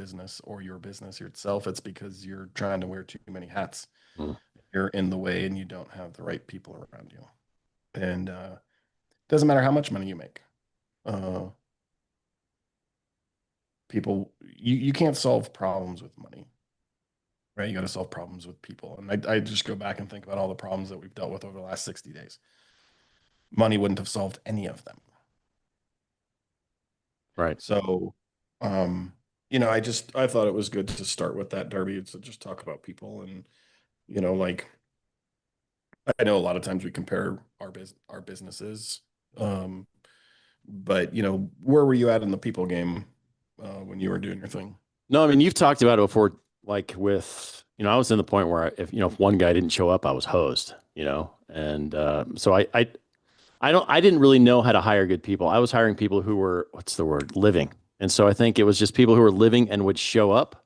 business or your business itself. It's because you're trying to wear too many hats. Mm. You're in the way and you don't have the right people around you. And doesn't matter how much money you make. Uh, people, you can't solve problems with money, right? You got to solve problems with people. And I just go back and think about all the problems that we've dealt with over the last 60 days. Money wouldn't have solved any of them. Right. So, um, I thought it was good to start with that, Darby, to just talk about people. And, like, I know a lot of times we compare our businesses. Um, but, where were you at in the people game when you were doing your thing? No, I mean, you've talked about it before, like with, I was in the point where if one guy didn't show up, I was hosed, and so I didn't really know how to hire good people. I was hiring people who were, what's the word, living. And so I think it was just people who were living and would show up.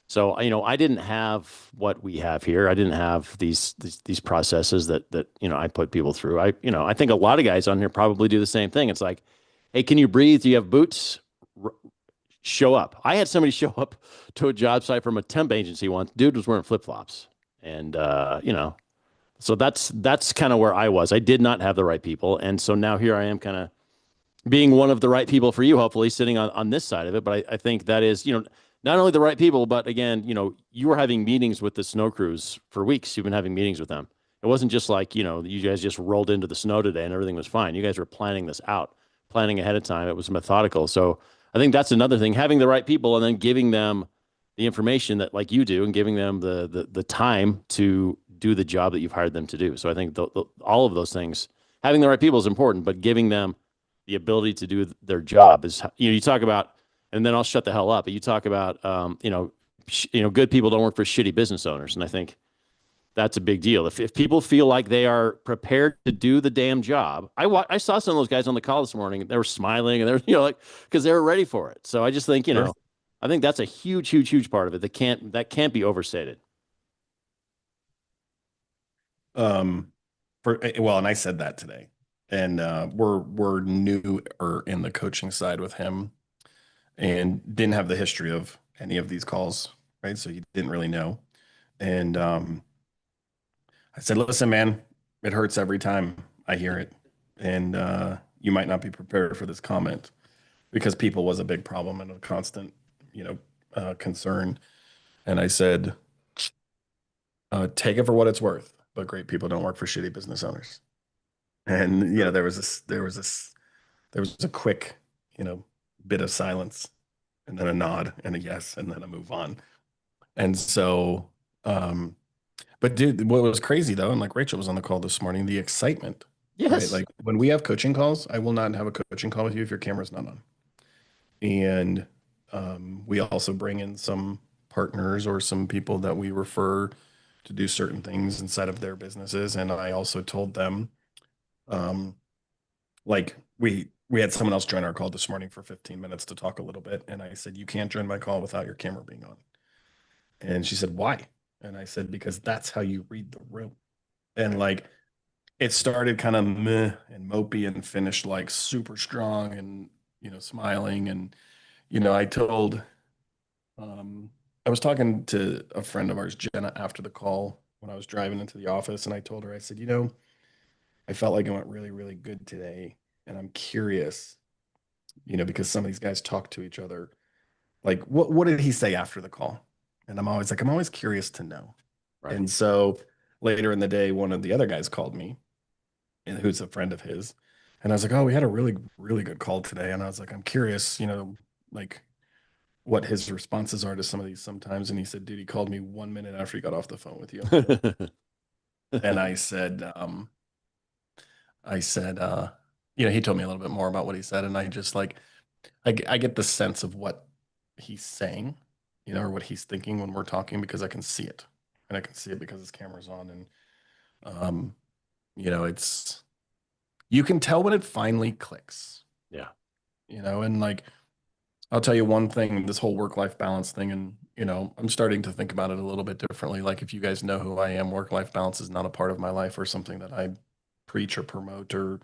So, I didn't have what we have here. I didn't have these processes that I put people through. I think a lot of guys on here probably do the same thing. It's like, hey, can you breathe? Do you have boots? Show up. I had somebody show up to a job site from a temp agency once. Dude was wearing flip flops, and so that's kind of where I was. I did not have the right people, and so now here I am, kind of being one of the right people for you, hopefully sitting on this side of it. But I think that is, not only the right people, but again, you were having meetings with the snow crews for weeks. You've been having meetings with them. It wasn't just like, you guys just rolled into the snow today and everything was fine. You guys were planning this out, planning ahead of time. It was methodical. So I think that's another thing, having the right people and then giving them the information that like you do and giving them the time to do the job that you've hired them to do. So I think all of those things, having the right people is important, but giving them the ability to do their job is, you talk about, and then I'll shut the hell up. But you talk about, good people don't work for shitty business owners. And I think that's a big deal. If people feel like they are prepared to do the damn job, I saw some of those guys on the call this morning. They were smiling and they're like because they were ready for it. So I just think Sure. I think that's a huge, huge, huge part of it that can't be overstated. Um, and I said that today, and we're new or in the coaching side with him, and didn't have the history of any of these calls, right? So he didn't really know. And I said, listen, man, it hurts every time I hear it. And you might not be prepared for this comment because people was a big problem and a constant, concern. And I said, take it for what it's worth, but great people don't work for shitty business owners. And, there was a quick, you know, bit of silence and then a nod and a yes, and then a move on. And so, but dude, what was crazy though, and like Rachel was on the call this morning, the excitement, right? Yes. Like when we have coaching calls, I will not have a coaching call with you if your camera's not on. And we also bring in some partners or some people that we refer to do certain things inside of their businesses. And I also told them, um, like we had someone else join our call this morning for 15 minutes to talk a little bit, and I said, you can't join my call without your camera being on. And she said, why? And I said, because that's how you read the room. And like it started kind of meh and mopey and finished like super strong and smiling. And I told I was talking to a friend of ours, Jenna, after the call when I was driving into the office, and I told her, I said, I felt like it went really, really good today. And I'm curious, because some of these guys talk to each other. Like, what did he say after the call? And I'm always curious to know. Right. And so later in the day, one of the other guys called me, and who's a friend of his. And I was like, oh, we had a really, really good call today. And I was like, I'm curious, like what his responses are to some of these sometimes. And he said, dude, he called me 1 minute after he got off the phone with you. And I said, he told me a little bit more about what he said. And I just like, I get the sense of what he's saying, or what he's thinking when we're talking because I can see it. And I can see it because his camera's on. And, um, it's, you can tell when it finally clicks, Yeah. and like, I'll tell you one thing, this whole work-life balance thing, and, I'm starting to think about it a little bit differently. Like, if you guys know who I am, work-life balance is not a part of my life or something that I preach or promote or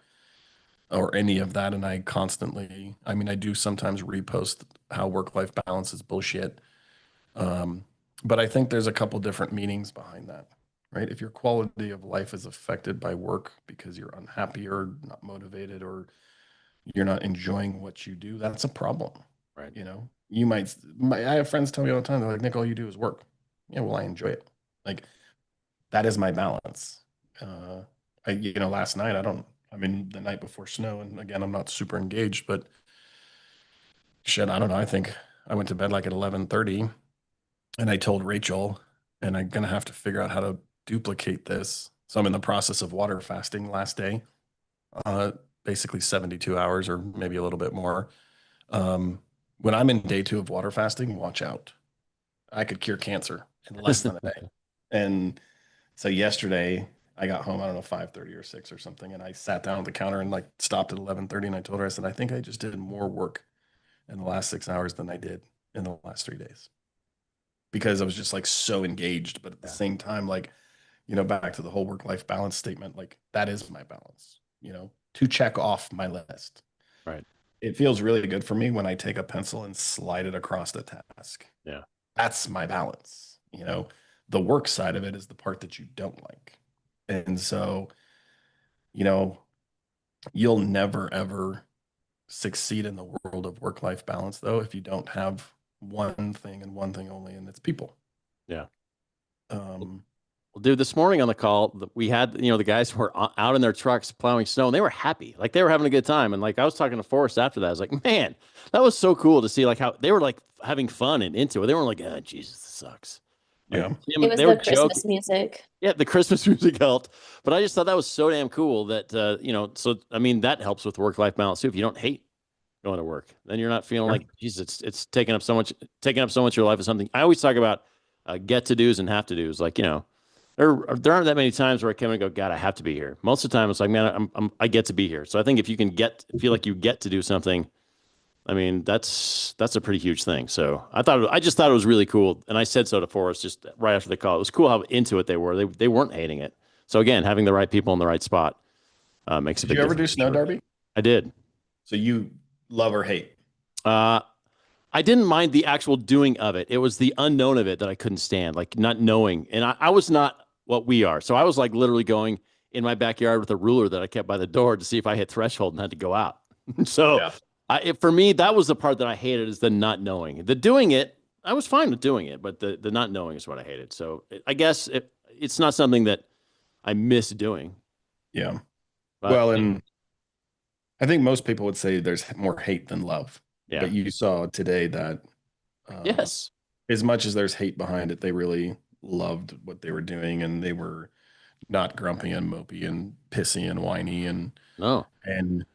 any of that. And I constantly, I mean, I do sometimes repost how work-life balance is bullshit. But I think there's a couple different meanings behind that, right? If your quality of life is affected by work because you're unhappy or not motivated or you're not enjoying what you do, that's a problem. Right. You know, you might, I have friends tell me all the time, they're like, Nick, all you do is work. Yeah, well, I enjoy it. Like, that is my balance. Last night, I mean, the night before snow, and again, I'm not super engaged, but shit, I don't know. I think I went to bed like at 11:30 and I told Rachel, and I'm gonna have to figure out how to duplicate this. So I'm in the process of water fasting last day, uh, basically 72 hours or maybe a little bit more. When I'm in day 2 of water fasting, watch out. I could cure cancer in less than a day. And so yesterday I got home, I don't know, 5:30 or 6 or something, and I sat down at the counter and like stopped at 11:30 and I told her, I said, I think I just did more work in the last 6 hours than I did in the last 3 days because I was just like so engaged. But at the same time, like, back to the whole work-life balance statement, like that is my balance, to check off my list. Right. It feels really good for me when I take a pencil and slide it across the task. Yeah. That's my balance. The work side of it is the part that you don't like. And so, you'll never ever succeed in the world of work-life balance though if you don't have one thing and one thing only, and it's people. Yeah. Um, Well, dude, this morning on the call, we had, the guys who were out in their trucks plowing snow and they were happy. Like they were having a good time. And like I was talking to Forrest after that. I was like, man, that was so cool to see like how they were like having fun and into it. They weren't like, oh, Jesus, this sucks. Like, yeah. It was they were the Christmas joking. music. Yeah, the Christmas music helped. But I just thought that was so damn cool that, so I mean, that helps with work-life balance too. If you don't hate going to work, then you're not feeling like, Jesus, it's taking up so much of your life is something. I always talk about get to do's and have to do's. Like, there aren't that many times where I come and go, God, I have to be here. Most of the time, it's like, man, I get to be here. So I think if you can feel like you get to do something, I mean, that's a pretty huge thing. So I just thought it was really cool, and I said so to Forrest just right after the call. It was cool how into it they were. They weren't hating it. So again, having the right people in the right spot makes a big Did you ever do difference. snow derby? I did. So you love or hate? I didn't mind the actual doing of it. It was the unknown of it that I couldn't stand, like not knowing. And I was not what we are. So I was like literally going in my backyard with a ruler that I kept by the door to see if I hit threshold and had to go out. So for me, that was the part that I hated, is the not knowing. The doing it, I was fine with doing it, but the not knowing is what I hated. So I guess it's not something that I miss doing. Yeah. But, Well, and I think most people would say there's more hate than love. yeah. But you saw today that Yes. as much as there's hate behind it, they really loved what they were doing, and they were not grumpy and mopey and pissy and whiny No. and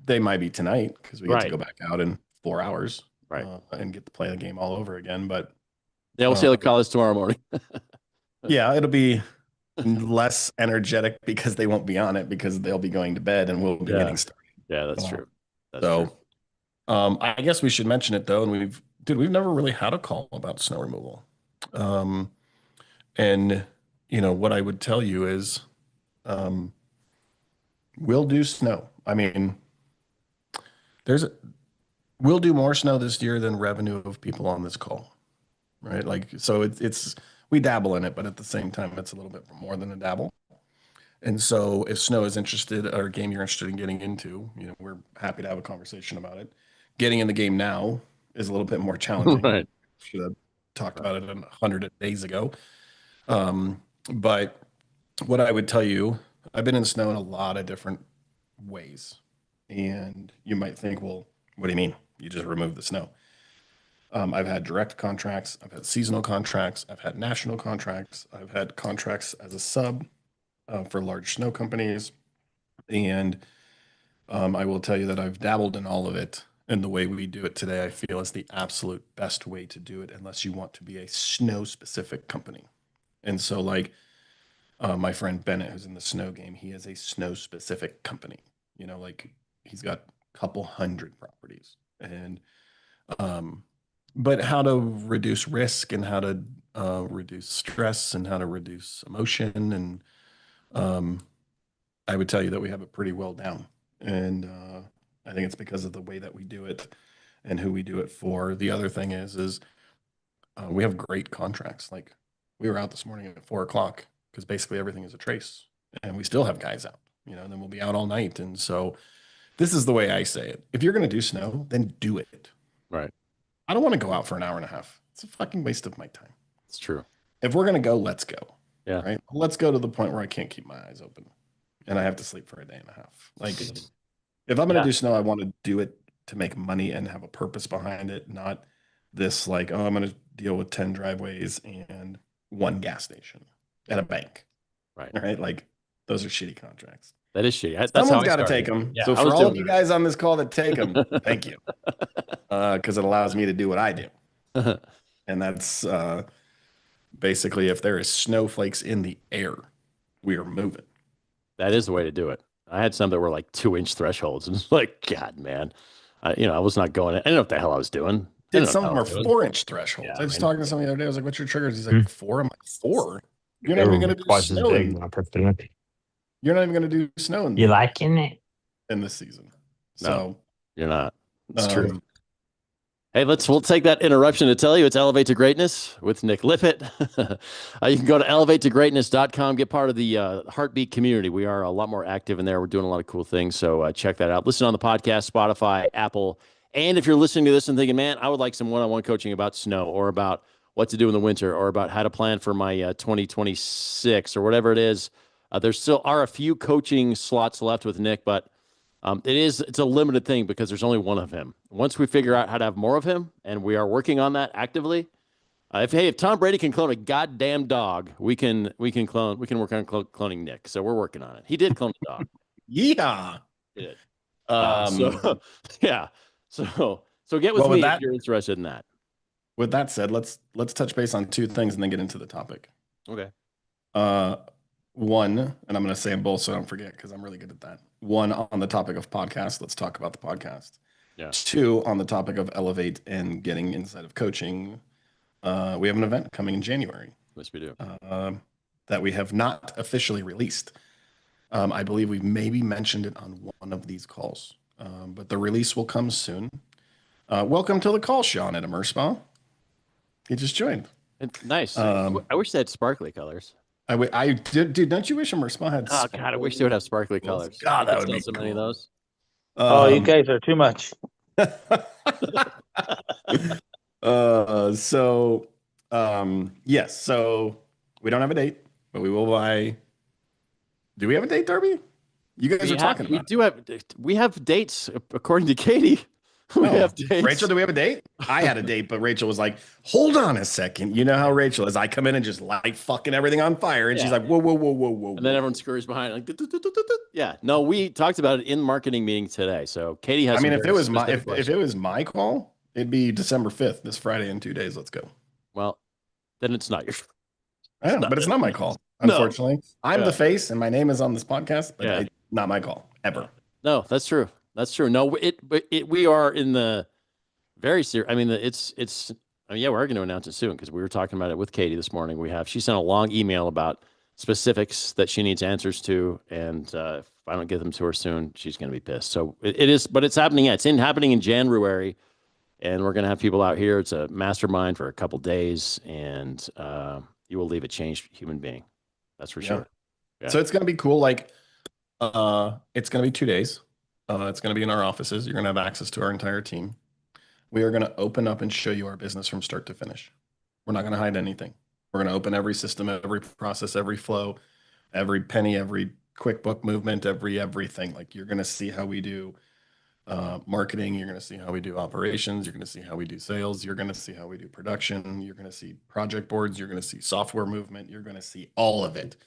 they might be tonight because we get to go back out in 4 hours, Right. And get to play the game all over again. But Yeah, we'll see how the call is tomorrow morning. yeah, it'll be less energetic because they won't be on it because they'll be going to bed and we'll be getting started. Yeah, that's true. That's So, true. I guess we should mention it though, and we've never really had a call about snow removal. And what I would tell you is, we'll do snow. I mean, we'll do more snow this year than revenue of people on this call, right? Like, so it's we dabble in it, but at the same time, it's a little bit more than a dabble. And so if snow is interested or a game you're interested in getting into, we're happy to have a conversation about it. Getting in the game now is a little bit more challenging. Right. Should have talked about it 100 days ago. But what I would tell you, I've been in snow in a lot of different ways. And you might think, well, what do you mean? You just remove the snow. I've had direct contracts. I've had seasonal contracts. I've had national contracts. I've had contracts as a sub for large snow companies. And I will tell you that I've dabbled in all of it. And the way we do it today, I feel is the absolute best way to do it, unless you want to be a snow specific company. And so like my friend Bennett, who's in the snow game, he is a snow specific company, like he's got a couple hundred properties. And but how to reduce risk and how to reduce stress and how to reduce emotion. And I would tell you that we have it pretty well down. And I think it's because of the way that we do it and who we do it for. The other thing is we have great contracts. Like we were out this morning at 4 o'clock because basically everything is a trace, and we still have guys out. And then we'll be out all night. And so this is the way I say it: if you're going to do snow, then do it. Right. I don't want to go out for an hour and a half. It's a fucking waste of my time. It's true. If we're going to go, let's go. Yeah. Right. Let's go to the point where I can't keep my eyes open and I have to sleep for a day and a half. Like if I'm going to do snow, I want to do it to make money and have a purpose behind it, not this like, oh, I'm going to deal with 10 driveways and one gas station and a bank. Right. Right. Like those are shitty contracts. That is shitty. Someone's got to take them. Yeah, so for all of you guys on this call that take them, thank you. Because it allows me to do what I do. And that's basically if there is snowflakes in the air, we are moving. That is the way to do it. I had some that were like 2-inch thresholds, and it's like, God, man, I was not going. I didn't know what the hell I was doing. Some of them are 4-inch thresholds. I was talking to somebody the other day. I was like, "What's your triggers?" He's like, 4. I'm like, 4. You're not even going to do snow. You're not even going to do snow. You liking it in this season? No, so you're not. It's true. Hey, we'll take that interruption to tell you it's Elevate to Greatness with Nick Lippitt. You can go to elevatetogreatness.com, get part of the Heartbeat community. We are a lot more active in there. We're doing a lot of cool things. So check that out. Listen on the podcast, Spotify, Apple. And if you're listening to this and thinking, man, I would like some one-on-one coaching about snow or about what to do in the winter or about how to plan for my 2026 or whatever it is, there still are a few coaching slots left with Nick, but it's a limited thing because there's only one of him. Once we figure out how to have more of him, and we are working on that actively. If Tom Brady can clone a goddamn dog, we can work on cloning Nick. So we're working on it. He did clone a dog. Yeah. He did. Yeah. So get with me if you're interested in that. With that said, let's touch base on 2 things and then get into the topic. Okay. One, and I'm going to say them both so I don't forget because I'm really good at that. 1, on the topic of podcast, let's talk about the podcast. Yeah. 2, on the topic of Elevate and getting inside of coaching. We have an event coming in January. Yes, we do. That we have not officially released. I believe we've maybe mentioned it on one of these calls, but the release will come soon. Welcome to the call, Sean at Immerse Spa. He just joined. Nice. I wish they had sparkly colors. I did, dude. Don't you wish Immerse Spa had? Oh God, I wish they would have sparkly colors. God, that would be so cool. many of those. you guys are too much. Yes. So we don't have a date, but we will buy. Do we have a date, Darby? You guys are talking about. We have dates according to Katie. We have dates. Rachel, do we have a date? I had a date, but Rachel was like, hold on a second. You know how Rachel is. I come in and just light fucking everything on fire. And she's like, whoa. And then everyone scurries behind. Like, yeah. No, we talked about it in marketing meeting today. So Katie has. I mean, if it was my call, it'd be December 5th, this Friday in 2 days. Let's go. Well, then it's not your. I know, but it's not my call. Unfortunately, no. I'm the face, and my name is on this podcast, but it's not my call ever. No, that's true. That's true. No, we are in the very serious. I mean, we're going to announce it soon because we were talking about it with Katie this morning. She sent a long email about specifics that she needs answers to, and if I don't get them to her soon, she's going to be pissed. So it is, but it's happening. Yeah, it's happening in January, and we're going to have people out here. It's a mastermind for a couple days, and you will leave a changed human being. That's for sure. Yeah. So it's going to be cool. Like, it's going to be 2 days. It's going to be in our offices. You're going to have access to our entire team. We are going to open up and show you our business from start to finish. We're not going to hide anything. We're going to open every system, every process, every flow, every penny, every QuickBook movement, everything. Like, you're going to see how we do marketing. You're going to see how we do operations. You're going to see how we do sales. You're going to see how we do production. You're going to see project boards. You're going to see software movement. You're going to see all of it.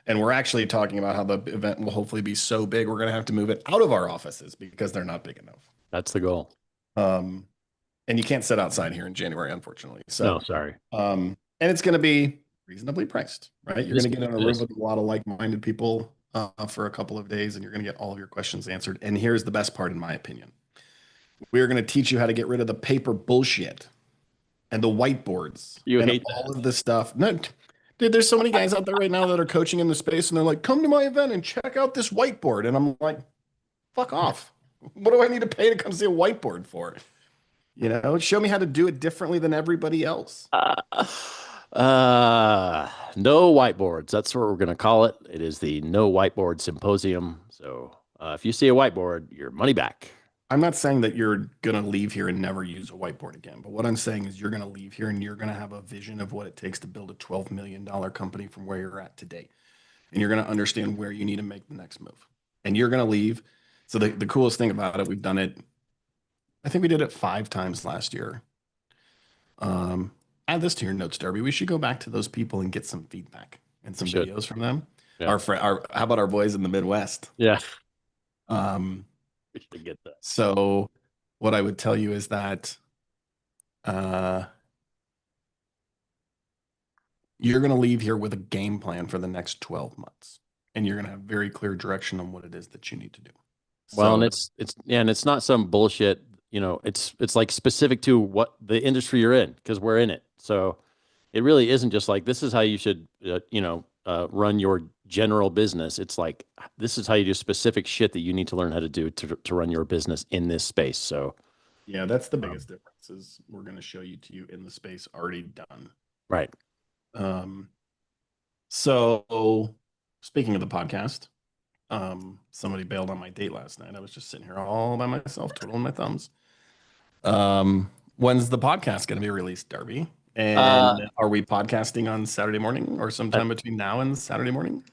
And we're actually talking about how the event will hopefully be so big, we're going to have to move it out of our offices because they're not big enough. That's the goal. And you can't sit outside here in January, unfortunately. So, no, sorry. And it's going to be reasonably priced, right? You're going to get in a room with a lot of like-minded people for a couple of days, and you're going to get all of your questions answered. And here's the best part, in my opinion. We're going to teach you how to get rid of the paper bullshit and the whiteboards. You and hate all of this stuff. No, dude, there's so many guys out there right now that are coaching in the space, and they're like, come to my event and check out this whiteboard. And I'm like, fuck off. What do I need to pay to come see a whiteboard for? Show me how to do it differently than everybody else. No whiteboards. That's what we're going to call it. It is the No Whiteboard Symposium. So if you see a whiteboard, your money back. I'm not saying that you're going to leave here and never use a whiteboard again, but what I'm saying is you're going to leave here and you're going to have a vision of what it takes to build a $12 million company from where you're at today. And you're going to understand where you need to make the next move. And you're going to leave. So the coolest thing about it, we've done it. I think we did it 5 times last year. Add this to your notes, Darby. We should go back to those people and get some feedback and some videos from them. Yeah. How about our boys in the Midwest? Yeah. We should get that. So what I would tell you is that you're going to leave here with a game plan for the next 12 months, and you're going to have very clear direction on what it is that you need to do. Well, and it's not some bullshit, it's like specific to what the industry you're in, because we're in it. So it really isn't just like, this is how you should, run your general business. It's like, this is how you do specific shit that you need to learn how to do to run your business in this space. So yeah, that's the biggest difference is we're going to show you in the space already done. Right. So speaking of the podcast, somebody bailed on my date last night. I was just sitting here all by myself, twiddling my thumbs. When's the podcast going to be released, Darby? And are we podcasting on Saturday morning or sometime between now and Saturday morning?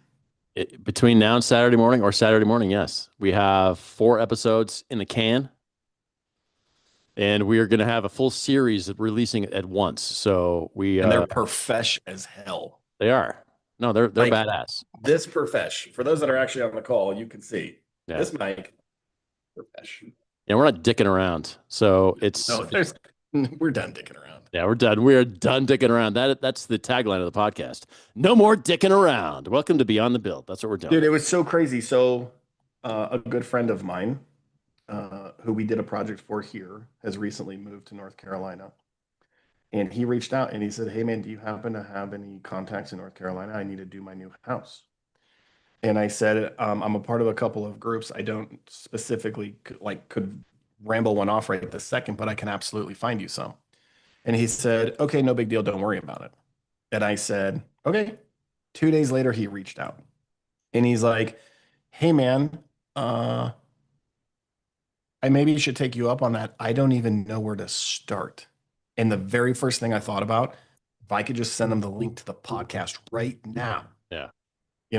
Between now and Saturday morning or Saturday morning, yes. We have 4 episodes in the can. And we are going to have a full series releasing at once. So and they're profesh as hell. They are. No, they're like, badass. This profesh. For those that are actually on the call, you can see this mic. Profesh. Yeah, we're not dicking around. So we're done dicking around. Yeah, we're done. We're done dicking around. That's the tagline of the podcast. No more dicking around. Welcome to Beyond the Build. That's what we're doing. Dude, it was so crazy. So a good friend of mine, who we did a project for here, has recently moved to North Carolina. And he reached out and he said, "Hey man, do you happen to have any contacts in North Carolina? I need to do my new house." And I said, I'm a part of a couple of groups. I don't specifically could ramble one off right this second, but I can absolutely find you some. And he said, "Okay, no big deal. Don't worry about it." And I said, "Okay." 2 days later, he reached out and he's like, "Hey man, I maybe should take you up on that. I don't even know where to start." And the very first thing I thought about, if I could just send them the link to the podcast right now. Yeah.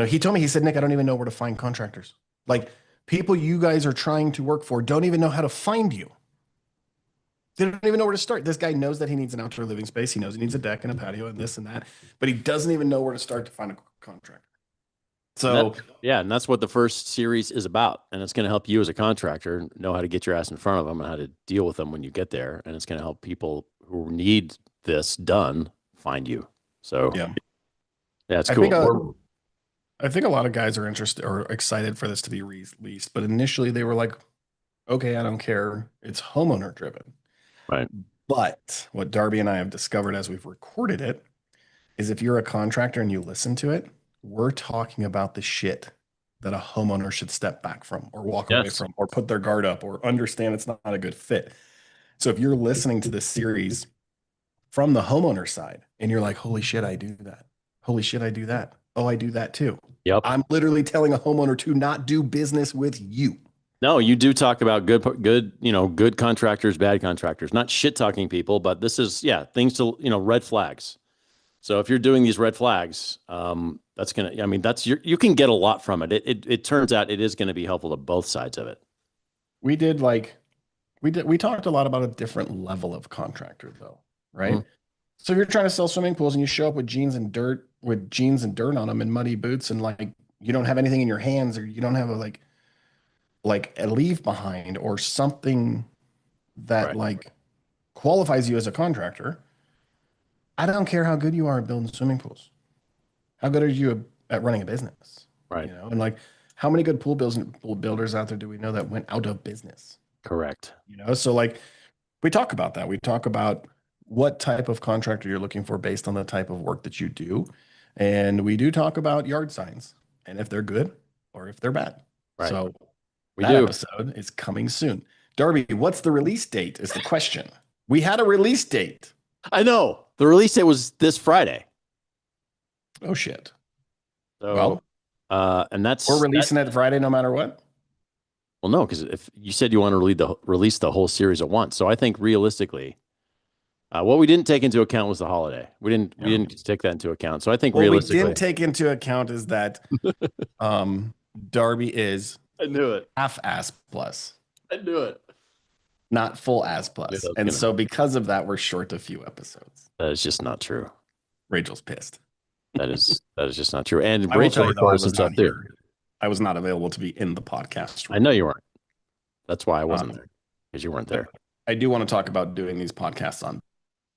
He told me, he said, "Nick, I don't even know where to find contractors. Like people you guys are trying to work for don't even know how to find you. They don't even know where to start. This guy knows that he needs an outdoor living space. He knows he needs a deck and a patio and this and that, but he doesn't even know where to start to find a contractor." So and that's what the first series is about. And it's going to help you as a contractor know how to get your ass in front of them and how to deal with them when you get there. And it's going to help people who need this done find you. So yeah, it's cool. I think a lot of guys are interested or excited for this to be released, but initially they were like, "Okay, I don't care. It's homeowner driven." Right. But what Darby and I have discovered as we've recorded it is if you're a contractor and you listen to it, we're talking about the shit that a homeowner should step back from or walk away from or put their guard up or understand it's not a good fit. So if you're listening to this series from the homeowner side and you're like, "Holy shit, I do that. Holy shit, I do that. Oh, I do that too." Yep. I'm literally telling a homeowner to not do business with you. No, you do talk about good contractors, bad contractors, not shit talking people, but this is, things to, red flags. So if you're doing these red flags, that's going to, you can get a lot from it. It turns out it is going to be helpful to both sides of it. We talked a lot about a different level of contractor though, right? Mm-hmm. So if you're trying to sell swimming pools and you show up with jeans and dirt on them and muddy boots and you don't have anything in your hands or you don't have a leave behind or something that qualifies you as a contractor, I don't care how good you are at building swimming pools. How good are you at running a business? Right. And how many good pool builders out there do we know that went out of business? Correct. So we talk about that. We talk about what type of contractor you're looking for based on the type of work that you do. And we do talk about yard signs and if they're good or if they're bad. Right. So that episode is coming soon. Darby, what's the release date is the question. We had a release date. I know. The release date was this Friday. Oh shit. So, and that's we're releasing it Friday no matter what. Well, no, because if you said you want to release the whole series at once, so I think realistically, what we didn't take into account was the holiday. We didn't take that into account. So I think realistically, what we didn't take into account is that Darby is I knew it. half-ass plus. I knew it. Not full ass plus. Yeah, and so because of that, we're short a few episodes. That is just not true. Rachel's pissed. That is just not true. And I will tell Rachel you, though, records some stuff too. I was not available to be in the podcast room. I know you weren't. That's why I wasn't there, because you weren't there. I do want to talk about doing these podcasts on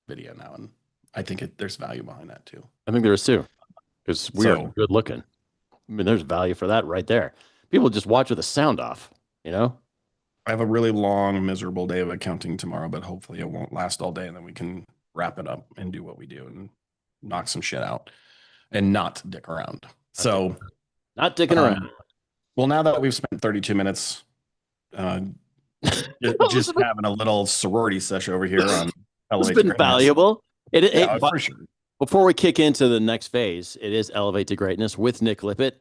video now, and I think there's value behind that too. I think there is too, because we are good looking. I mean, there's value for that right there. People just watch with the sound off, you know? I have a really long, miserable day of accounting tomorrow, but hopefully it won't last all day, and then we can wrap it up and do what we do and knock some shit out and not dick around. Not dicking around. Well, now that we've spent 32 minutes just having a little sorority session over here on It's been valuable. For sure. Before we kick into the next phase, it is Elevate to Greatness with Nick Lippitt.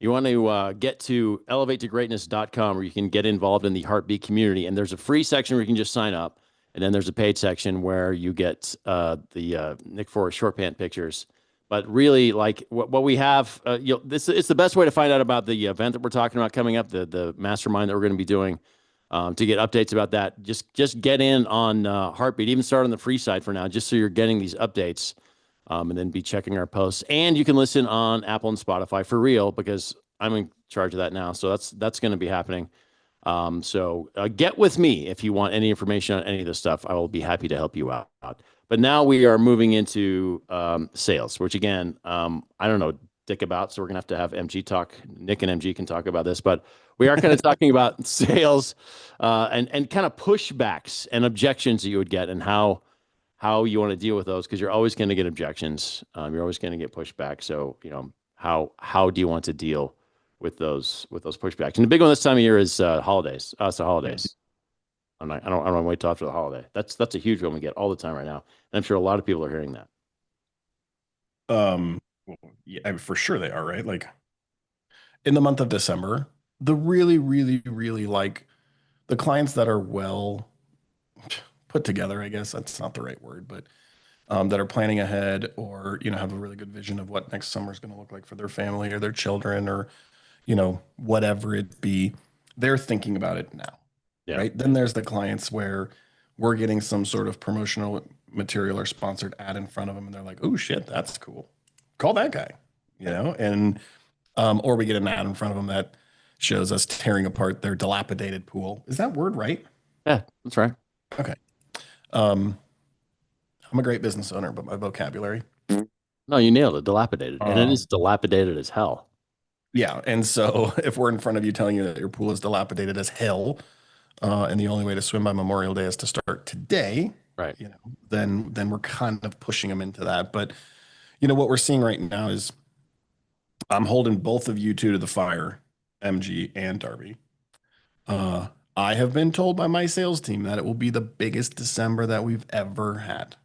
You want to get to elevatetogreatness.com where you can get involved in the Heartbeat community. And there's a free section where you can just sign up. And then there's a paid section where you get the Nick Forrest short pant pictures. But really, like what we have, it's the best way to find out about the event that we're talking about coming up, the mastermind that we're going to be doing. To get updates about that, just get in on Heartbeat. Even start on the free side for now, just so you're getting these updates. And then be checking our posts. And you can listen on Apple and Spotify for real, because I'm in charge of that now. So that's going to be happening. So get with me if you want any information on any of this stuff. I will be happy to help you out. But now we are moving into sales, which again, I don't know dick about. So we're going to have MG talk. Nick and MG can talk about this, but we are kind of talking about sales and kind of pushbacks and objections that you would get and how you want to deal with those, because you're always going to get objections. You're always going to get pushback. So, how do you want to deal with those pushbacks? And the big one this time of year is holidays. The holidays. I don't want to wait till after the holiday. That's a huge one we get all the time right now. And I'm sure a lot of people are hearing that. Yeah, for sure they are, right? Like in the month of December, the really, really, really like the clients that are well put together, I guess that's not the right word, but that are planning ahead or, have a really good vision of what next summer is going to look like for their family or their children or, whatever it be, they're thinking about it now, right? Then there's the clients where we're getting some sort of promotional material or sponsored ad in front of them and they're like, oh shit, that's cool. Call that guy, and, or we get an ad in front of them that shows us tearing apart their dilapidated pool. Is that word right? Yeah, that's right. Okay. I'm a great business owner, but my vocabulary. No, you nailed it. Dilapidated. And it is dilapidated as hell. Yeah. And so if we're in front of you telling you that your pool is dilapidated as hell, and the only way to swim by Memorial Day is to start today, right? Then we're kind of pushing them into that. But what we're seeing right now is I'm holding both of you two to the fire, MG and Darby. I have been told by my sales team that it will be the biggest December that we've ever had.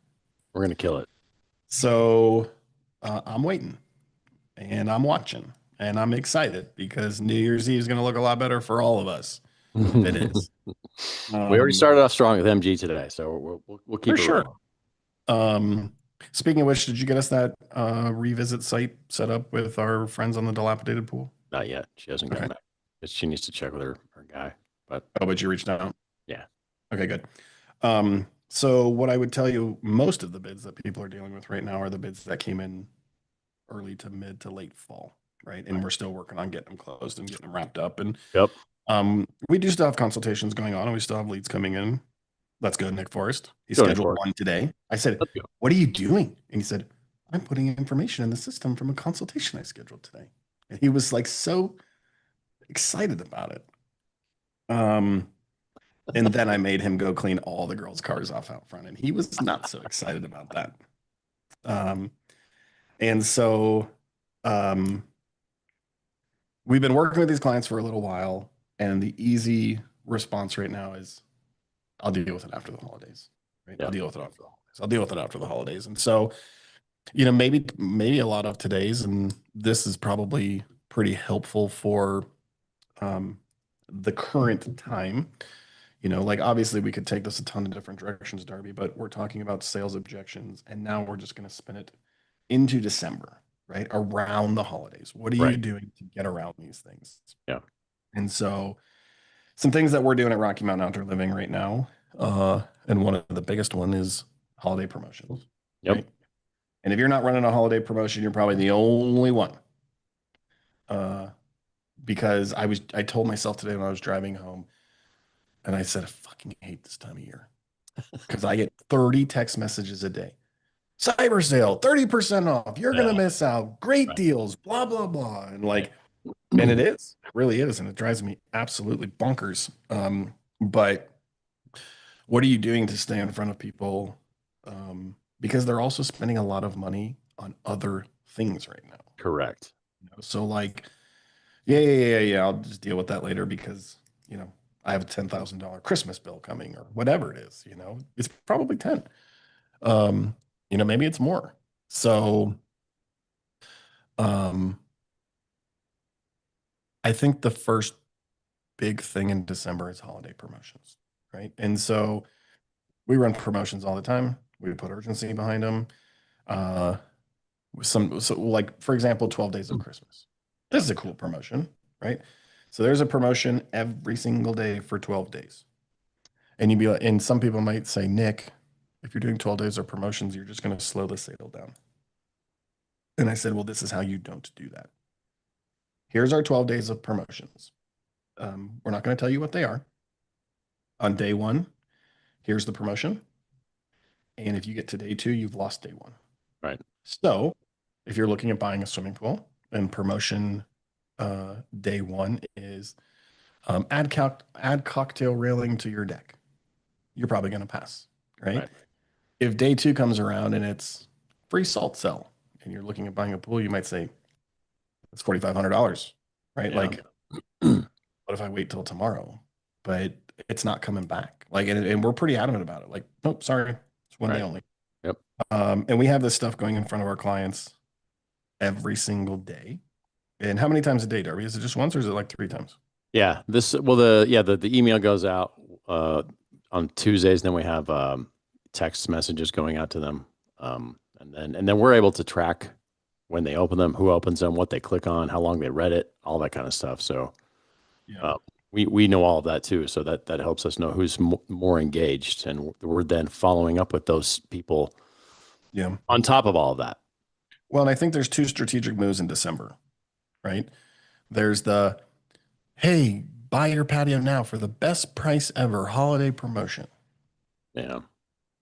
We're going to kill it. So I'm waiting and I'm watching and I'm excited because New Year's Eve is going to look a lot better for all of us. It is. We already started off strong with MG today, so we'll keep for it sure. Speaking of which, did you get us that revisit site set up with our friends on the dilapidated pool? Not yet. She hasn't gotten back. She needs to check with her guy. But you reached out? Yeah. Okay, good. So what I would tell you, most of the bids that people are dealing with right now are the bids that came in early to mid to late fall, right? And we're still working on getting them closed and getting them wrapped up. And we do still have consultations going on and we still have leads coming in. That's good, Nick Forrest. He scheduled one today. I said, what are you doing? And he said, I'm putting information in the system from a consultation I scheduled today. And he was like so excited about it. And then I made him go clean all the girls' cars off out front, and he was not so excited about that. And so we've been working with these clients for a little while, and the easy response right now is, I'll deal with it after the holidays. right? Yeah. I'll deal with it after the holidays. I'll deal with it after the holidays. And so, maybe a lot of today's, and this is probably pretty helpful for the current time. Like obviously we could take this a ton of different directions, Darby, but we're talking about sales objections, and now we're just going to spin it into December, right? Around the holidays. What are you Right. doing to get around these things? Yeah. And so some things that we're doing at Rocky Mountain Outdoor Living right now, and one of the biggest one is holiday promotions. Yep. Right? And if you're not running a holiday promotion, you're probably the only one. Because I told myself today when I was driving home, and I said, I fucking hate this time of year because I get 30 text messages a day. Cyber sale, 30% off. You're going to miss out. Great deals, blah, blah, blah. And and it is, it really is. And it drives me absolutely bonkers. But what are you doing to stay in front of people? Because they're also spending a lot of money on other things right now. Correct. So yeah. I'll just deal with that later because, I have a $10,000 Christmas bill coming or whatever it is, it's probably 10. Maybe it's more. So, I think the first big thing in December is holiday promotions, right? And so we run promotions all the time. We put urgency behind them. For example, 12 days of Christmas. This is a cool promotion, right? So there's a promotion every single day for 12 days. And and some people might say, Nick, if you're doing 12 days of promotions, you're just going to slow the sale down. And I said, well, this is how you don't do that. Here's our 12 days of promotions. We're not going to tell you what they are. On day one, here's the promotion. And if you get to day two, you've lost day one. Right. So if you're looking at buying a swimming pool, and promotion day one is add cocktail railing to your deck, you're probably going to pass, right? If day two comes around and it's free salt cell and you're looking at buying a pool, you might say it's $4,500, right? Yeah. Like, what if I wait till tomorrow? But it's not coming back. And we're pretty adamant about it. Like, nope, sorry, it's one day only. Yep. And we have this stuff going in front of our clients every single day. And how many times a day, Darby? Is it just once or is it like 3 times? Yeah. The email goes out on Tuesdays, and then we have text messages going out to them. And then we're able to track when they open them, who opens them, what they click on, how long they read it, all that kind of stuff. So we know all of that too. So that helps us know who's more engaged, and we're then following up with those people on top of all of that. Well, and I think there's 2 strategic moves in December, right? There's the, hey, buy your patio now for the best price ever holiday promotion. Yeah.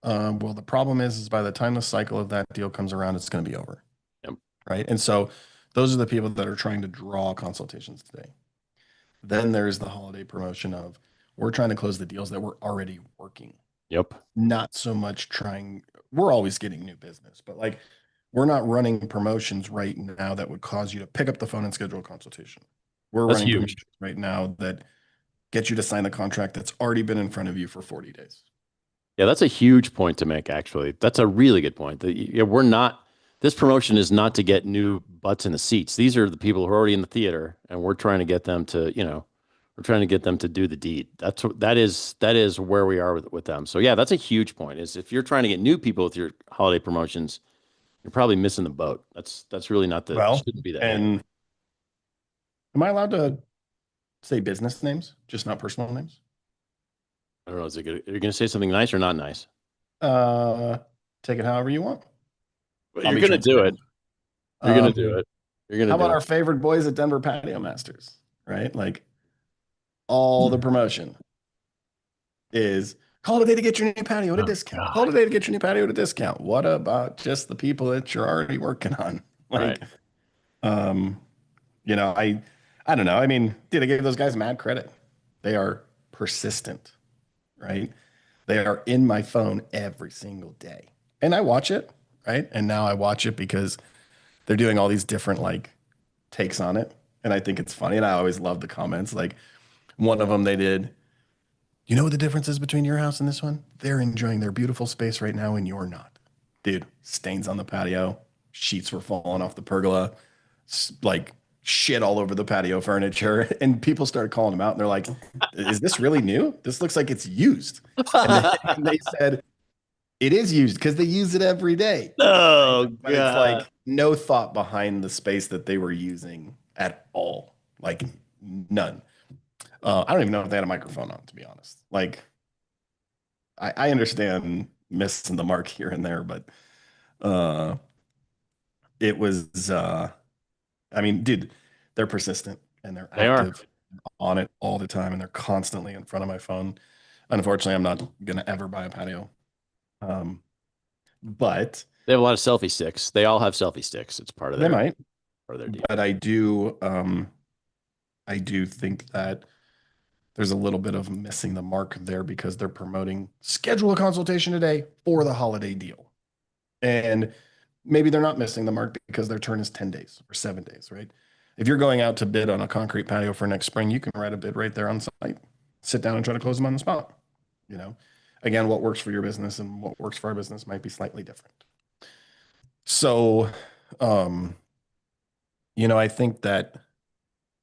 Well, the problem is by the time the cycle of that deal comes around, it's going to be over. Yep. Right. And so those are the people that are trying to draw consultations today. Then there's the holiday promotion of we're trying to close the deals that were already working. Yep. Not so much we're always getting new business, but we're not running promotions right now that would cause you to pick up the phone and schedule a consultation. We're running promotions right now that get you to sign the contract that's already been in front of you for 40 days. Yeah, that's a huge point to make, actually. That's a really good point. This promotion is not to get new butts in the seats. These are the people who are already in the theater, and we're trying to get them to, we're trying to get them to do the deed. That is where we are with them. So yeah, that's a huge point. Is if you're trying to get new people with your holiday promotions, you're probably missing the boat. That's really not shouldn't be that. And am I allowed to say business names, just not personal names? I don't know. Are you going to say something nice or not nice? Take it however you want. You're going to do it. You're going to do it. How about our favorite boys at Denver Patio Masters, right? All the promotion is call today to get your new patio at a discount. God. Call today to get your new patio at a discount. What about just the people that you're already working on? Right. I don't know. I mean, I give those guys mad credit. They are persistent, right? They are in my phone every single day. And I watch it, right? And now I watch it because they're doing all these different takes on it. And I think it's funny. And I always love the comments. One of them they did, You know what the difference is between your house and this one? They're enjoying their beautiful space right now, and you're not. Dude, stains on the patio, sheets were falling off the pergola, like shit all over the patio furniture. And people started calling them out, and they're like, "Is this really new? This looks like it's used." And they said, "It is used because they use it every day." Oh But it's god. like no thought behind the space that they were using at all. Like none. I don't even know if they had a microphone on, to be honest. Like, I understand missing the mark here and there, but uh, it was, I mean, dude, they're persistent and they're They are. active on it all the time, and they're constantly in front of my phone. Unfortunately, I'm not gonna ever buy a patio. But They have a lot of selfie sticks. They all have selfie sticks. It's part of they their might. part of their deal. But I do think that there's a little bit of missing the mark there because they're promoting schedule a consultation today for the holiday deal. And maybe they're not missing the mark because their turn is 10 days or 7 days, right? If you're going out to bid on a concrete patio for next spring, you can write a bid right there on site, sit down and try to close them on the spot. You know, again, what works for your business and what works for our business might be slightly different. So, I think that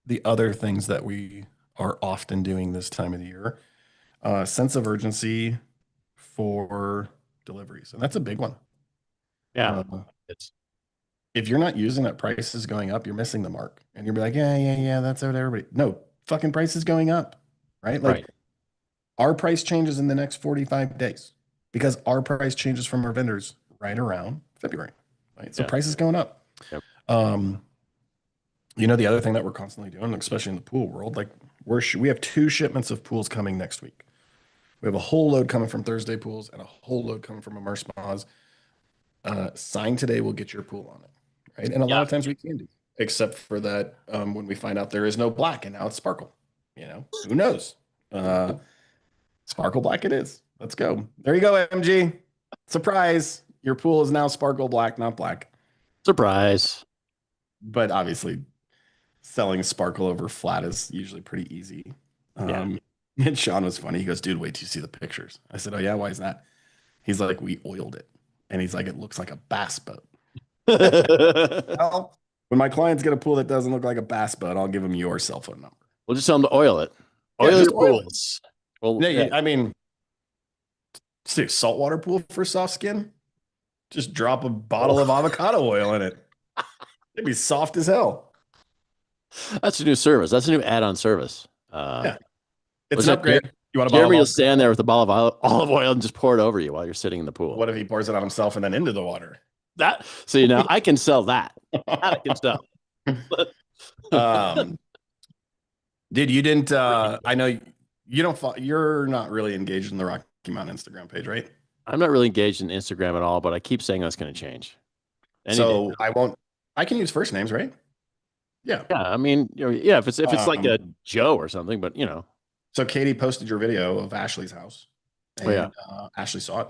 the other things that we are often doing this time of the year, sense of urgency for deliveries. And that's a big one. Yeah. It's if you're not using that price is going up, you're missing the mark. And you'll be like, yeah, that's what everybody. No, fucking price is going up, right? Like Right. our price changes in the next 45 days because our price changes from our vendors right around February, right? So Yeah. price is going up. Yep. The other thing that we're constantly doing, especially in the pool world, like we have 2 shipments of pools coming next week. We have a whole load coming from Thursday Pools and a whole load coming from Immerse Spas. Sign today will get your pool on it, right? And a lot of times we can do, except for that when we find out there is no black and now it's sparkle. Who knows? Sparkle black it is. Let's go. There you go, MG. Surprise. Your pool is now sparkle black, not black. Surprise. But obviously, selling sparkle over flat is usually pretty easy. And Sean was funny. He goes, "Dude, wait till you see the pictures." I said, "Oh yeah, why is that?" He's like, "We oiled it." And he's like, "It looks like a bass boat." Well, when my clients get a pool that doesn't look like a bass boat, I'll give them your cell phone number. We'll just tell them to oil it. Yeah, Oil just your oil it. pools. Well, Yeah, I mean, see, saltwater pool for soft skin. Just drop a bottle of avocado oil in it. It'd be soft as hell. that's a new service. That's a new add-on service. Yeah. It's was an that upgrade. You want a Jeremy bottle will of stand there with a bottle of olive oil and just pour it over you while you're sitting in the pool. What if he pours it on himself and then into the water? That see now I can sell that. That I can sell. Dude, you didn't I know you don't you're not really engaged in the Rocky Mountain Instagram page, right? I'm not really engaged in Instagram at all, but I keep saying that's going to change. So I can use first names, right? Yeah. Yeah. I mean, if it's like a Joe or something, but So Katie posted your video of Ashley's house. And Ashley saw it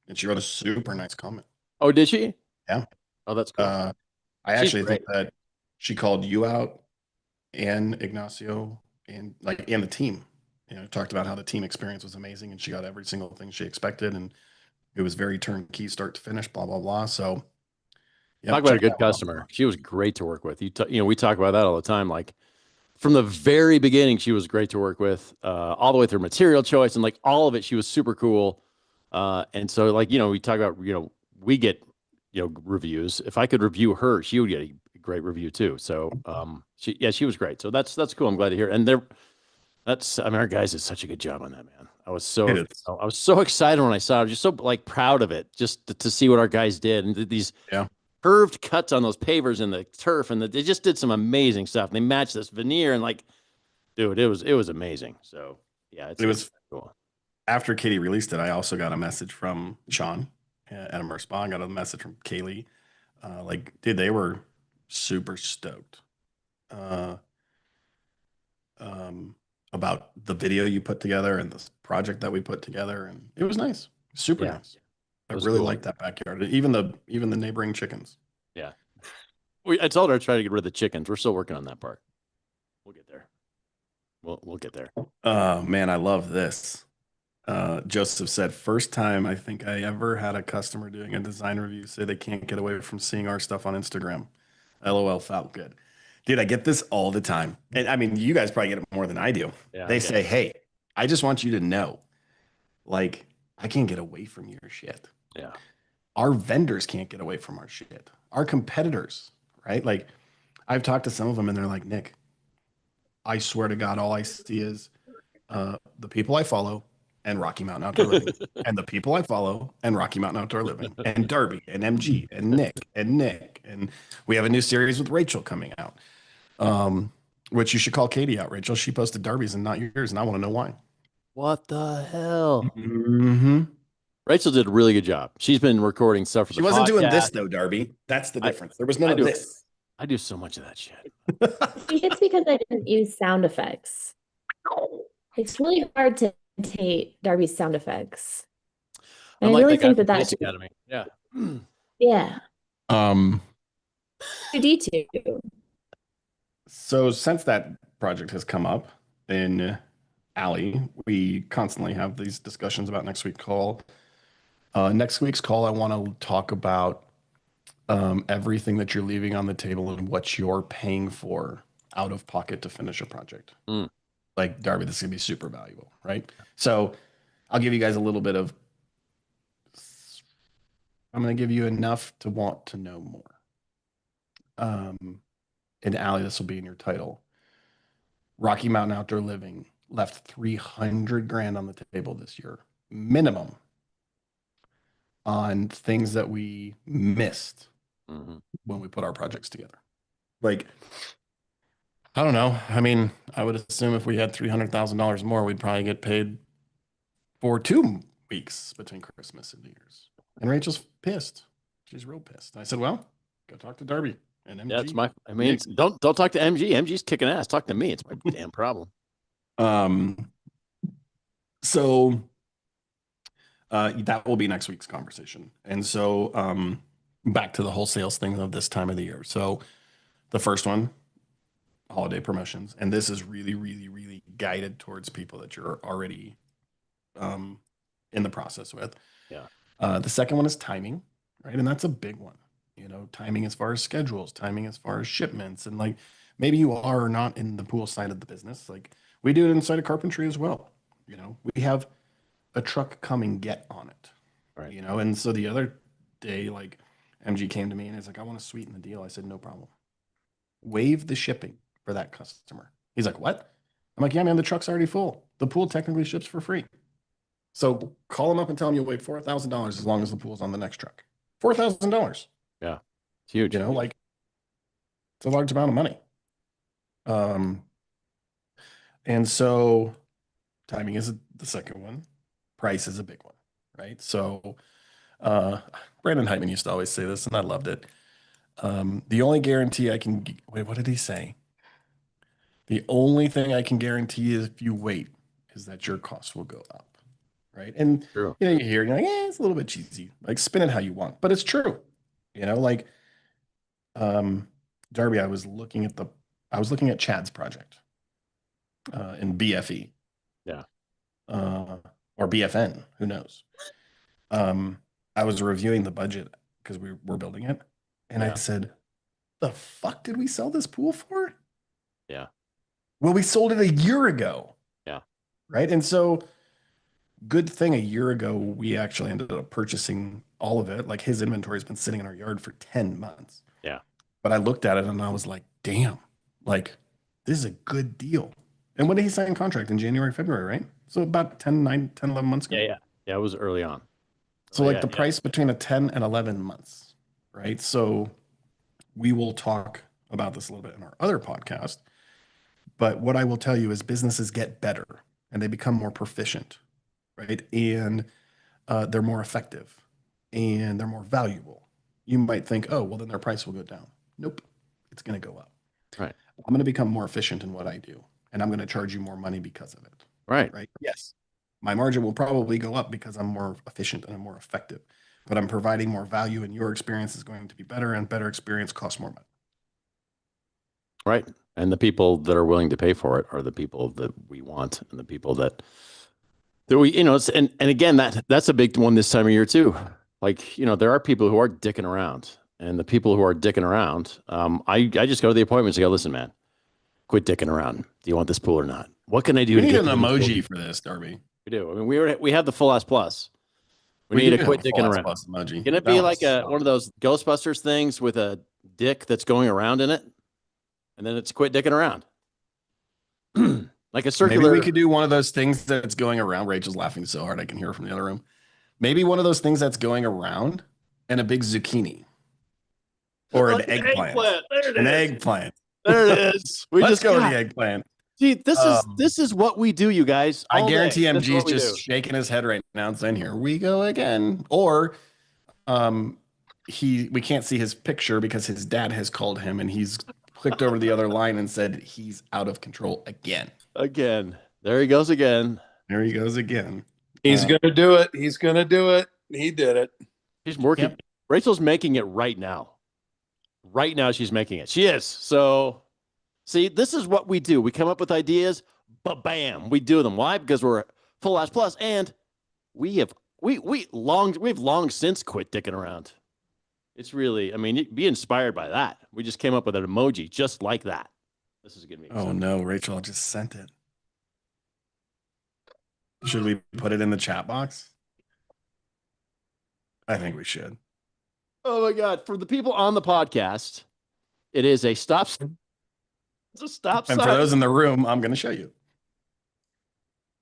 and she wrote a super nice comment. Oh, did she? Yeah. Oh, that's cool. I actually think that she called you out and Ignacio and the team. Talked about how the team experience was amazing and she got every single thing she expected and it was very turnkey, start to finish, blah blah blah. So, talk about a good customer. She was great to work with. We talk about that all the time. Like from the very beginning, she was great to work with, all the way through material choice and like all of it. She was super cool. And so we talk about we get reviews. If I could review her, she would get a great review too. So she was great. So that's cool. I'm glad to hear. And our guys did such a good job on that, man. I was so excited when I saw it. I was just so proud of it, just to see what our guys did and these curved cuts on those pavers in the turf, and they just did some amazing stuff. And they matched this veneer and dude, it was amazing. So yeah, it was cool. After Katie released it, I also got a message from Sean at Immerse Spa. I got a message from Kaylee. Dude, they were super stoked. About the video you put together and this project that we put together, and it was nice, super nice. I really liked that backyard, even the neighboring chickens. Yeah, I told her to try to get rid of the chickens. We're still working on that part. We'll get there. We'll get there. Man, I love this. Joseph said, first time I think I ever had a customer doing a design review say they can't get away from seeing our stuff on Instagram. LOL, felt good. Dude, I get this all the time. And I mean, you guys probably get it more than I do. Yeah, They I say, guess. hey, I just want you to know, like, I can't get away from your shit. Yeah. Our vendors can't get away from our shit. Our competitors, right? Like, I've talked to some of them and they're like, Nick, I swear to God, all I see is the people I follow and Rocky Mountain Outdoor Living, and the people I follow and Rocky Mountain Outdoor Living, and Darby and MG and Nick. And we have a new series with Rachel coming out, which you should call Katie out, Rachel. She posted Darby's and not yours, and I want to know why. What the hell? Mm-hmm. Rachel did a really good job. She's been recording stuff for She the wasn't doing podcast. this though, Darby. That's the difference. There was none I of do- this. I do so much of that shit. I think it's because I didn't use sound effects. It's really hard to imitate Darby's sound effects. And I'm I like really that guy think from that Police that's, Academy. Yeah. yeah, Um, 2D2. So since that project has come up in Alley, we constantly have these discussions about next week's call. Next week's call, I want to talk about everything that you're leaving on the table and what you're paying for out of pocket to finish a project. Mm. Like Darby, this is gonna be super valuable, right? So I'll give you guys a little bit of. I'm gonna give you enough to want to know more. And Allie, this will be in your title. Rocky Mountain Outdoor Living left 300 grand on the table this year, minimum, on things that we missed Mhm. when we put our projects together. Like, I don't know. I mean, I would assume if we had $300,000 more, we'd probably get paid for 2 weeks between Christmas and New Year's. And Rachel's pissed. She's real pissed. I said, well, go talk to Darby and MG. Yeah, it's my. I mean, don't talk to MG. MG's kicking ass. Talk to me. It's my damn problem. So that will be next week's conversation. And so back to the wholesales thing of this time of the year. So the first one, holiday promotions, and this is really, really, really guided towards people that you're already in the process with. Yeah. The second one is timing, right? And that's a big one. You know, timing as far as schedules, timing as far as shipments, and like maybe you are not in the pool side of the business. Like we do it inside of carpentry as well. You know, we have a truck come and get on it. Right. You know, and so the other day, like MG came to me and he's like, I want to sweeten the deal. I said, no problem. Waive the shipping for that customer. He's like, what? I'm like, yeah, man, the truck's already full. The pool technically ships for free. So call him up and tell him you'll waive $4,000 as long as the pool's on the next truck. $4,000. Yeah. It's huge. You know, like it's a large amount of money. And so timing is the second one. Price is a big one, right? So Brandon Heitman used to always say this, and I loved it. The only guarantee I can wait, what did he say? The only thing I can guarantee is if you wait is that your costs will go up, right? And True. you know, you hear, you're like, yeah, it's a little bit cheesy. Like spin it how you want, but it's true. You know, like Darby, I was looking at Chad's project in BFE. Yeah. Or BFN, who knows? I was reviewing the budget because we were building it, and Yeah. I said, the fuck did we sell this pool for? Yeah. Well, we sold it a year ago. Yeah. Right. And so good thing a year ago, we actually ended up purchasing all of it. Like his inventory has been sitting in our yard for 10 months. Yeah. But I looked at it and I was like, damn, like this is a good deal. And when did he sign contract? In January, February, right? So about 10, 11 months ago. Yeah. Yeah. It was early on. So like the Yeah. price between a 10 and 11 months, right? So we will talk about this a little bit in our other podcast. But what I will tell you is businesses get better and they become more proficient, right? And they're more effective and they're more valuable. You might think, oh, well, then their price will go down. Nope, it's going to go up. Right. I'm going to become more efficient in what I do, and I'm going to charge you more money because of it. Right. Right. Yes. My margin will probably go up because I'm more efficient and I'm more effective, but I'm providing more value and your experience is going to be better, and better experience costs more money. Right. And the people that are willing to pay for it are the people that we want, and the people that There we, and again, that's a big one this time of year too. Like, there are people who are dicking around, and the people who are dicking around, I just go to the appointments and go, listen, man, quit dicking around. Do you want this pool or not? What can I do? We to need get an you in this pool? emoji for this, Darby. We do. I mean, we have the full ass plus. We need do to quit have a dicking full ass around. plus emoji. Can it That be would like suck. one of those Ghostbusters things with a dick that's going around in it, and then it's quit dicking around, like a circular? Maybe we could do one of those things that's going around. Rachel's laughing so hard I can hear her from the other room. Maybe one of those things that's going around and a big zucchini or Like an eggplant. There it An is. eggplant. There it is. Let's go with the eggplant. See, this is what we do, you guys. I all day. guarantee This is MG's what we just do. shaking his head right now and saying, "Here we go again." Or, we can't see his picture because his dad has called him and he's clicked over the other line and said he's out of control again. Again, there he goes again. There he goes again. He's going to do it. He's going to do it. He did it. She's working. Yep. Rachel's making it right now. Right now, she's making it. She is. So, see, this is what we do. We come up with ideas, but bam, we do them. Why? Because we're full ass plus, and we've long since quit dicking around. It's really, I mean, be inspired by that. We just came up with an emoji just like that. This is gonna be. Oh no, Rachel just sent it. Should we put it in the chat box? I think we should. Oh my God. For the people on the podcast, it is a stop. It's a stop sign. And for those in the room, I'm going to show you.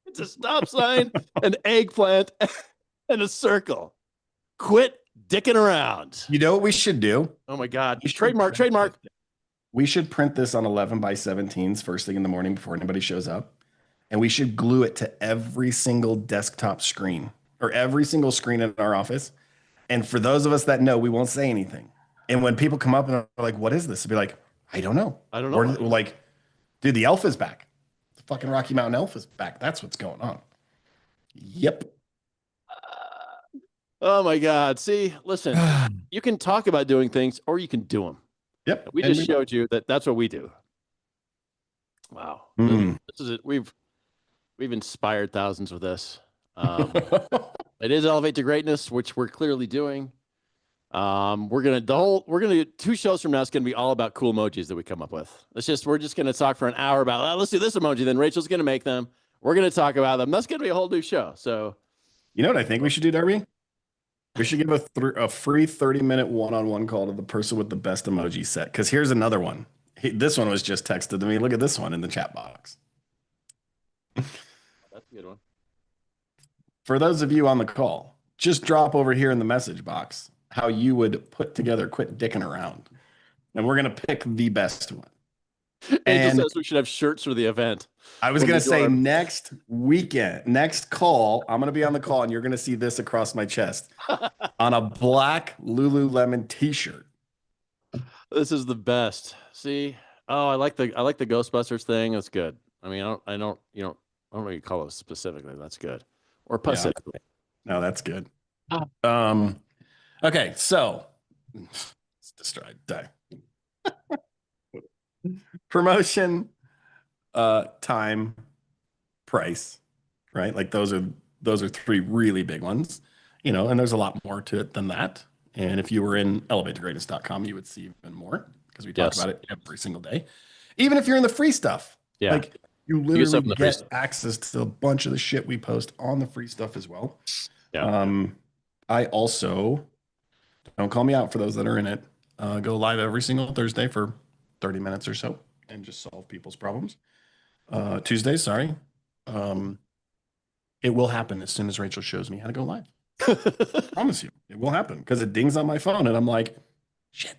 It's a stop sign, an eggplant, and a circle. Quit dicking around. You know what we should do? Oh my God. We should Trademark. print it. We should print this on 11 by 17s first thing in the morning before anybody shows up. And we should glue it to every single desktop screen or every single screen in our office. And for those of us that know, we won't say anything. And when people come up and are like, what is this? I'll be like, I don't know. I don't know. Or like, dude, the elf is back. The fucking Rocky Mountain elf is back. That's what's going on. Yep. Oh my God. See, listen, you can talk about doing things or you can do them. Yep. We And just showed you that that's what we do. Wow. Mm. This is it. We've inspired thousands with this. It is Elevate to Greatness, which we're clearly doing. We're gonna do 2 shows from now. It's gonna be all about cool emojis that we come up with. We're just gonna talk for an hour about let's do this emoji. Then Rachel's gonna make them. We're gonna talk about them. That's gonna be a whole new show. So, You know what I think we should do, Darby? We should give a free 30-minute one-on-one call to the person with the best emoji set. Because here's another one. This one was just texted to me. Look at this one in the chat box. that's a good one. For those of you on the call, just drop over here in the message box how you would put together Quit Dicking Around. And we're going to pick the best one. Angel And says we should have shirts for the event. I was when going we to do say our- next call, I'm going to be on the call and you're going to see this across my chest on a black Lululemon t-shirt. This is the best. See, I like the Ghostbusters thing. That's good. I mean, I don't know what you call it specifically. That's good. Or specifically. No, that's good. Ah. Okay, so let's destroy die. Promotion, time, price, right? Like those are 3 really big ones, and there's a lot more to it than that. And if you were in elevatetogreatness.com, you would see even more because we talk Yes. about it every single day. Even if you're in the free stuff. Yeah. Like you get literally stuff in the free get stuff. access to a bunch of the shit we post on the free stuff as well. Yeah. I also, don't call me out for those that are in it, go live every single Thursday for 30 minutes or so and just solve people's problems. Tuesdays, sorry. It will happen as soon as Rachel shows me how to go live. Promise you, it will happen because it dings on my phone and I'm like, shit,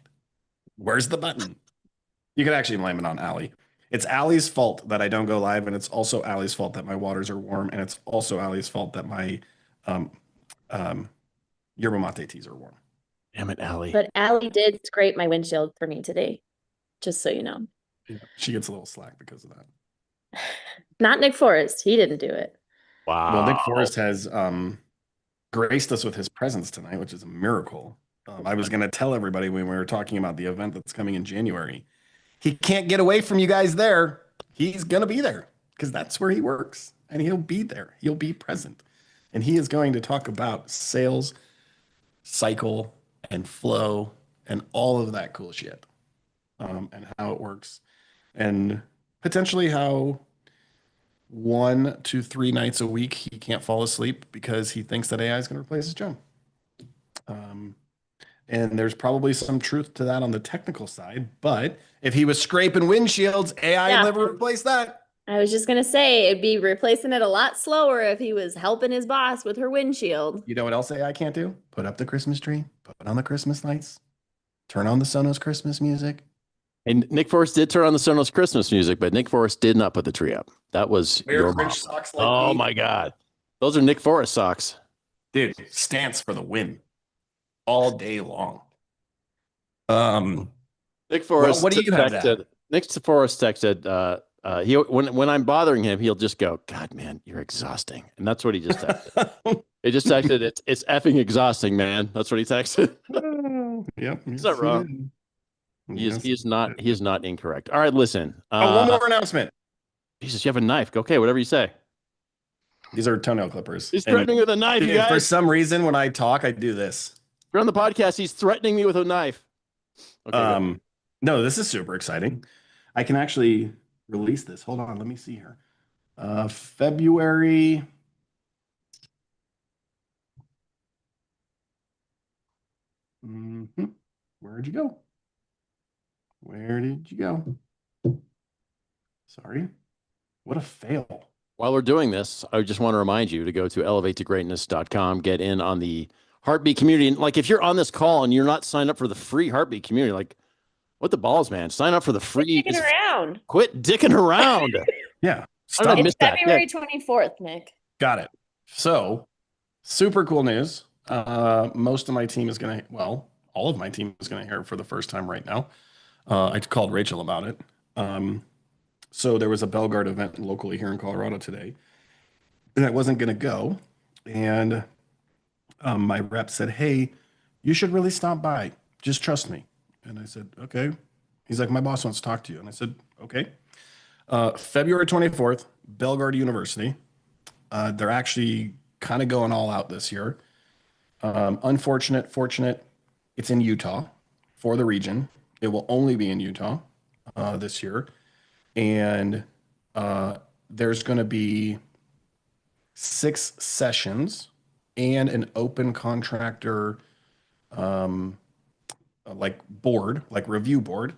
where's the button? You could actually blame it on Allie. It's Allie's fault that I don't go live, and it's also Allie's fault that my waters are warm, and it's also Allie's fault that my yerba mate teas are warm. Damn it, Allie. But Allie did scrape my windshield for me today, just so you know. She gets a little slack because of that. Not Nick Forrest. He didn't do it. Wow. Well, Nick Forrest has graced us with his presence tonight, which is a miracle. I was going to tell everybody when we were talking about the event that's coming in January. He can't get away from you guys there. He's going to be there because that's where he works. and he'll be there. He'll be present. And he is going to talk about sales cycle and flow and all of that cool shit, and how it works, and potentially how 1 to 3 nights a week he can't fall asleep because he thinks that AI is going to replace his job. And there's probably some truth to that on the technical side, but if he was scraping windshields, AI Yeah. will never replace that. I was just gonna say it'd be replacing it a lot slower if he was helping his boss with her windshield. You know what else AI can't do? Put up the Christmas tree, put on the Christmas lights, turn on the Sonos Christmas music. And Nick Forrest did turn on the Sonos Christmas music, but Nick Forrest did not put the tree up. That was Wear your Grinch mom. socks like Oh me. my God. Those are Nick Forrest socks. Dude, stance for the win all day long. Nick Forrest what do you have to texted, Nick Forrest texted, when I'm bothering him, he'll just go, God, man, you're exhausting. And that's what he just texted. He just texted, it's effing exhausting, man. That's what he texted. Yep. He's not wrong. He is not incorrect. All right, listen. One more announcement. Jesus, you have a knife. Okay, whatever you say. These are toenail clippers. He's And, threatening with a knife, you dude, for guys. some reason, when I talk, I do this. If you're on the podcast, he's threatening me with a knife. Okay, go. No, this is super exciting. I can actually release this. Hold on, let me see here. February. Where'd you go? Where did you go? Sorry. What a fail. While we're doing this, I just want to remind you to go to elevatetogreatness.com, get in on the Heartbeat community. And like, if you're on this call and you're not signed up for the free Heartbeat community, like, what the balls, man? Sign up for the free. Dicking around. Quit dicking around. Yeah. How did I Stop. miss that? February 24th, Nick. Got it. So, super cool news. Most of my team is going to, well, all of my team is going to hear it for the first time right now. I called Rachel about it. So there was a Bellegarde event locally here in Colorado today, and I wasn't going to go. And my rep said, "Hey, you should really stop by. Just trust me." And I said, "Okay." He's like, "My boss wants to talk to you." And I said, "Okay." February 24th, Bellegarde University. They're actually kind of going all out this year. Unfortunate, fortunate, it's in Utah for the region. It will only be in Utah this year. And there's going to be 6 sessions and an open contractor like board, like review board.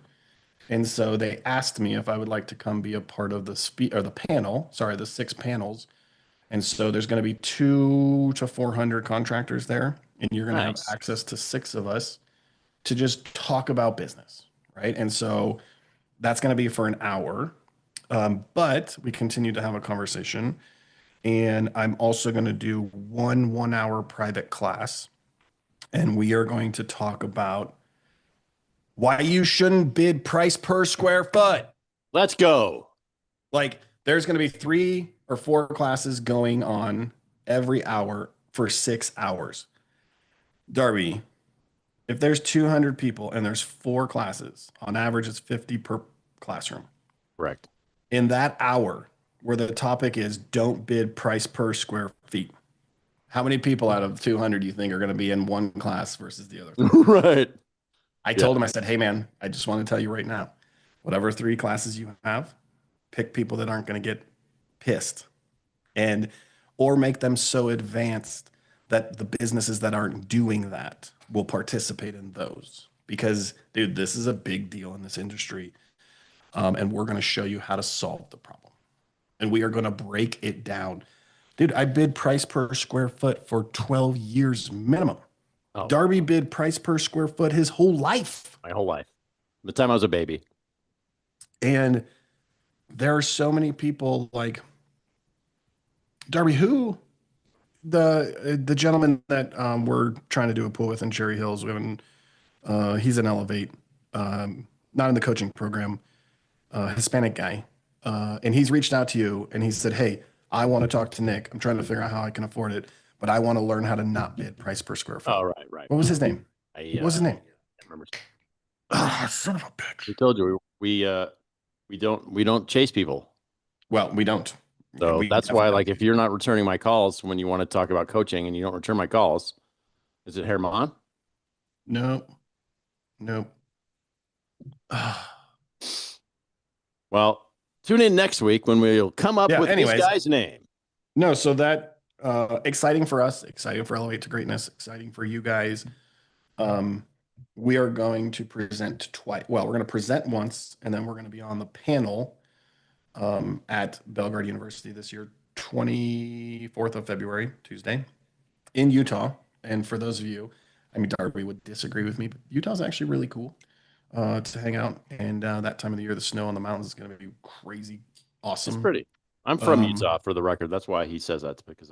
And so they asked me if I would like to come be a part of the panel, sorry, the 6 panels. And so there's going to be 200 to 400 contractors there, and you're going to have access to 6 of us to just talk about business, right? And so that's going to be for an hour, but we continue to have a conversation. And I'm also going to do one 1-hour private class, and we are going to talk about why you shouldn't bid price per square foot. Let's go. Like, there's going to be 3 or 4 classes going on every hour for 6 hours. Darby, if there's 200 people and there's 4 classes, on average, it's 50 per classroom. Correct. In that hour where the topic is don't bid price per square feet, how many people out of 200 do you think are going to be in one class versus the other? Right. I told him, I said, "Hey man, I just want to tell you right now, whatever 3 classes you have, pick people that aren't going to get pissed or make them so advanced that the businesses that aren't doing that will participate in those." Because, dude, this is a big deal in this industry. And we're going to show you how to solve the problem. And we are going to break it down. Dude, I bid price per square foot for 12 years minimum. Oh. Darby bid price per square foot his whole life. My whole life. The time I was a baby. And there are so many people like Darby, who the gentleman that we're trying to do a pool with in Cherry Hills. He's an Elevate, not in the coaching program, Hispanic guy. And he's reached out to you and he said, "Hey, I want to talk to Nick. I'm trying to figure out how I can afford it, but I want to learn how to not bid price per square foot." Oh, right. What was his name? What was his name? I remember. Son of a bitch. We told you we don't chase people. Well, we don't. So We that's why, definitely- like, if you're not returning my calls when you want to talk about coaching and you don't return my calls, is it Herman? Nope. Nope. Well, tune in next week when we'll come up Yeah, with anyways. this guy's name. No, so that exciting for us, exciting for Elevate to Greatness, exciting for you guys. We are going to present twice. Well, we're going to present once, and then we're going to be on the panel at Belgrade University this year, 24th of February, Tuesday, in Utah. And for those of you, I mean, Darby would disagree with me, but Utah's actually really cool to hang out. And that time of the year, the snow on the mountains is going to be crazy awesome. It's pretty. I'm from Um, Utah, for the record. That's why he says that, because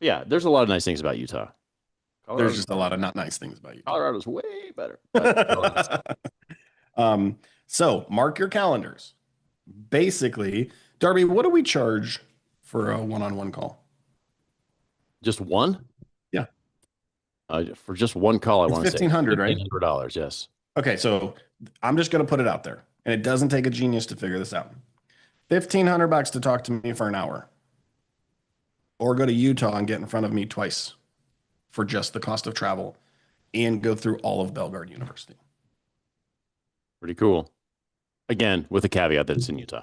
yeah, there's a lot of nice things about Utah. There's just a lot of not nice things about you. Colorado's way better. But, So mark your calendars. Basically, Darby, what do we charge for a one-on-one call? just one? Yeah. For just one call, I It's want to say $1,500, right? $1,500, yes. Okay, so I'm just going to put it out there, and it doesn't take a genius to figure this out. $1,500 to talk to me for an hour, or go to Utah and get in front of me twice for just the cost of travel, and go through all of Belgrade University. Pretty cool. Again, with the caveat that it's in Utah.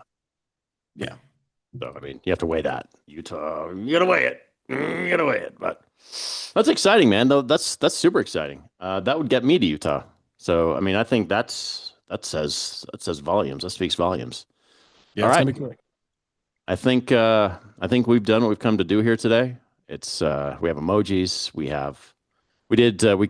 Yeah. So, I mean, you have to weigh that. Utah, you got to weigh it. You got to weigh it. But that's exciting, man. Though that's super exciting. That would get me to Utah. So, I mean, I think that says volumes. That speaks volumes. Yeah, All it's right. gonna be cool. I think we've done what we've come to do here today. It's we have emojis. We covered